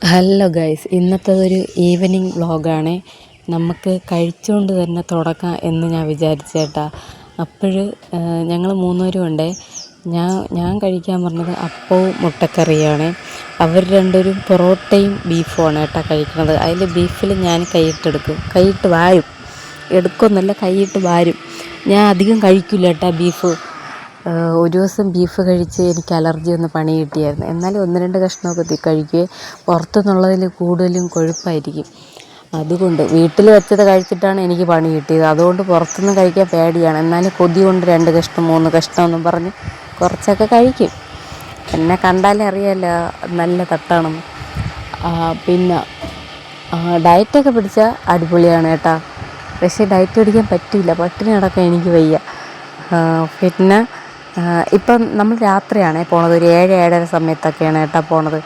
Hello guys, ഇന്നത്തേതൊരു evening വ്ളോഗാണ്. നമുക്ക് കഴിച്ചുകൊണ്ട് തന്നെ തുടങ്ങാം എന്ന് ഞാൻ വിചാരിച്ചേട്ടാ. അപ്പോൾ ഞങ്ങൾ മൂന്നുപേരും ഉണ്ടേ. ഞാൻ കഴിക്കാൻ പറഞ്ഞത് അപ്പവും മുട്ടക്കറിയാണ്. അവർ രണ്ടുപേരും പൊറോട്ടയും ബീഫുമാണ് കേട്ടോ കഴിക്കുന്നത്. അതിൽ ബീഫിൽ ഞാൻ കൈയിട്ട് വാരും. എടുക്കുമെന്നല്ല, കൈയിട്ട് വാരും. ഞാൻ അധികം കഴിക്കില്ല കേട്ടോ ബീഫ്. ഒരു ദിവസം ബീഫ് കഴിച്ച് എനിക്ക് അലർജി ഒന്ന് പണി കിട്ടിയായിരുന്നു. എന്നാലും 1-2 കഷ്ണമൊക്കെ കഴിക്കുകയും പുറത്തുനിന്നുള്ളതിൽ കൂടുതലും കൊഴുപ്പായിരിക്കും. അതുകൊണ്ട് വീട്ടിൽ വെച്ചത് കഴിച്ചിട്ടാണ് എനിക്ക് പണി കിട്ടിയത്. അതുകൊണ്ട് പുറത്തുനിന്ന് കഴിക്കാൻ പേടിയാണ്. എന്നാലും കൊതി കൊണ്ട് 2 കഷ്ണം 3 കഷ്ണം എന്നും പറഞ്ഞ് കുറച്ചൊക്കെ കഴിക്കും. എന്നെ കണ്ടാലേ അറിയാമല്ലോ നല്ല തട്ടാണെന്ന്. പിന്നെ ഡയറ്റൊക്കെ പിടിച്ചാൽ അടിപൊളിയാണ് കേട്ടോ. പക്ഷേ ഡയറ്റ് പിടിക്കാൻ പറ്റില്ല, പട്ടിണി കിടക്കാൻ എനിക്ക് വയ്യ. പിന്നെ ഇപ്പം നമ്മൾ രാത്രിയാണേ പോണത്, ഒരു 7-7:30 സമയത്തൊക്കെയാണ് കേട്ടോ പോണത്.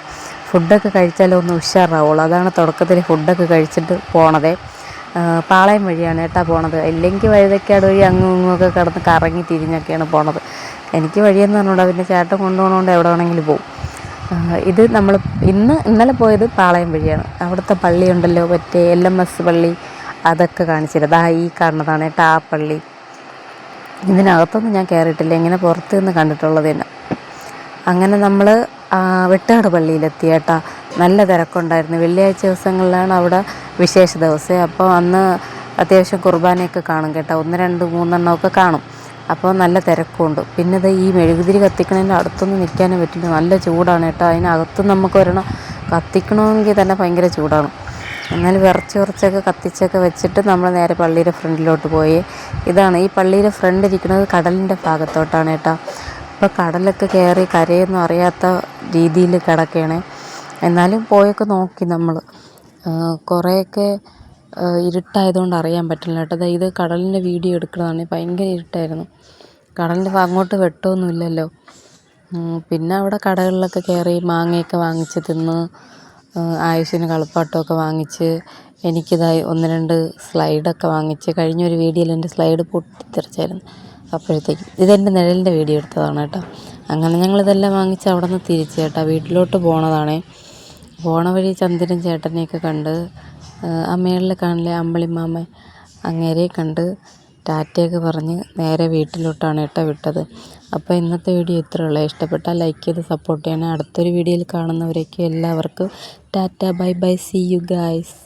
ഫുഡൊക്കെ കഴിച്ചാലേ ഒന്ന് ഉഷാറാവുള്ളൂ. അതാണ് തുടക്കത്തിൽ ഫുഡൊക്കെ കഴിച്ചിട്ട് പോണതേ. പാളയം വഴിയാണ് കേട്ടോ പോണത്. ഇല്ലെങ്കിൽ വഴുതക്കാട് വഴി അങ്ങും ഇങ്ങുമൊക്കെ കിടന്ന് കറങ്ങി തിരിഞ്ഞൊക്കെയാണ് പോണത്. എനിക്ക് വഴിയെന്ന് പറഞ്ഞുകൂടാ, പിന്നെ ചേട്ടൻ കൊണ്ടുപോകണോണ്ട് എവിടെ വേണമെങ്കിലും പോകും. ഇത് നമ്മൾ ഇന്നലെ പോയത് പാളയം വഴിയാണ്. അവിടുത്തെ പള്ളിയുണ്ടല്ലോ, മറ്റേ LMS പള്ളി, അതൊക്കെ കാണിച്ചിരുന്നത്. ഈ കാണുന്നതാണ് കേട്ടോ ആ പള്ളി. ഇതിനകത്തൊന്നും ഞാൻ കയറിയിട്ടില്ല, ഇങ്ങനെ പുറത്ത് നിന്ന് കണ്ടിട്ടുള്ളത് തന്നെ. അങ്ങനെ നമ്മൾ വെട്ടുകാട് പള്ളിയിലെത്തി കേട്ടോ. നല്ല തിരക്കുണ്ടായിരുന്നു. വെള്ളിയാഴ്ച ദിവസങ്ങളിലാണ് അവിടെ വിശേഷ ദിവസം. അപ്പോൾ അന്ന് അത്യാവശ്യം കുർബാനയൊക്കെ കാണും കേട്ടോ. 1, 2, 3 എണ്ണമൊക്കെ കാണും. അപ്പോൾ നല്ല തിരക്കുണ്ട്. പിന്നെ ഇത് ഈ മെഴുകുതിരി കത്തിക്കണതിൻ്റെ അടുത്തൊന്നും നിൽക്കാനേ പറ്റില്ല, നല്ല ചൂടാണ് കേട്ടോ. അതിനകത്ത് നമുക്ക് ഒരെണ്ണം കത്തിക്കണമെങ്കിൽ തന്നെ ഭയങ്കര ചൂടാണ്. എന്നാൽ കുറച്ചൊക്കെ കത്തിച്ചൊക്കെ വെച്ചിട്ട് നമ്മൾ നേരെ പള്ളിയുടെ ഫ്രണ്ടിലോട്ട് പോയി. ഇതാണ് ഈ പള്ളിയുടെ ഫ്രണ്ട് ഇരിക്കുന്നത് കടലിൻ്റെ ഭാഗത്തോട്ടാണ് കേട്ടോ. ഇപ്പോൾ കടലൊക്കെ കയറി കരയൊന്നും അറിയാത്ത രീതിയിൽ കിടക്കുകയാണ്. എന്നാലും പോയൊക്കെ നോക്കി നമ്മൾ. കുറേയൊക്കെ ഇരുട്ടായതുകൊണ്ട് അറിയാൻ പറ്റില്ല കേട്ടോ. ഇത് കടലിൻ്റെ വീഡിയോ എടുക്കുന്നതാണ്. ഭയങ്കര ഇരുട്ടായിരുന്നു. കടലിൻ്റെ അങ്ങോട്ട് വെട്ടമൊന്നുമില്ലല്ലോ. പിന്നെ അവിടെ കടകളിലൊക്കെ കയറി മാങ്ങയൊക്കെ വാങ്ങിച്ച് തിന്ന്, ആയുഷിന് കളിപ്പാട്ടമൊക്കെ വാങ്ങിച്ച്, എനിക്കിതായി 1-2 സ്ലൈഡൊക്കെ വാങ്ങിച്ച്. കഴിഞ്ഞൊരു വീഡിയോയിൽ എൻ്റെ സ്ലൈഡ് പൊട്ടിത്തെറിച്ചായിരുന്നു. അപ്പോഴത്തേക്കും ഇതെൻ്റെ നിഴലിൻ്റെ വീഡിയോ എടുത്തതാണ് കേട്ടോ. അങ്ങനെ ഞങ്ങളിതെല്ലാം വാങ്ങിച്ച് അവിടെ നിന്ന് തിരിച്ച് കേട്ടോ വീട്ടിലോട്ട് പോണതാണേ. പോണ വഴി ചന്ദ്രൻ ചേട്ടനെയൊക്കെ കണ്ട്, ആ മേളിൽ കാണില്ലേ അമ്പിളിമാമ, അങ്ങേരെ കണ്ട് ടാറ്റയൊക്കെ പറഞ്ഞ് നേരെ വീട്ടിലോട്ടാണ് കേട്ടോ വിട്ടത്. അപ്പോൾ ഇന്നത്തെ വീഡിയോ ഇത്രയേ ഉള്ളൂ. ഇഷ്ടപ്പെട്ടാൽ ലൈക്ക് ചെയ്ത് സപ്പോർട്ട് ചെയ്യണേ. അടുത്തൊരു വീഡിയോയിൽ കാണുന്നവരേക്കും എല്ലാവർക്കും tata, bye bye, see you guys.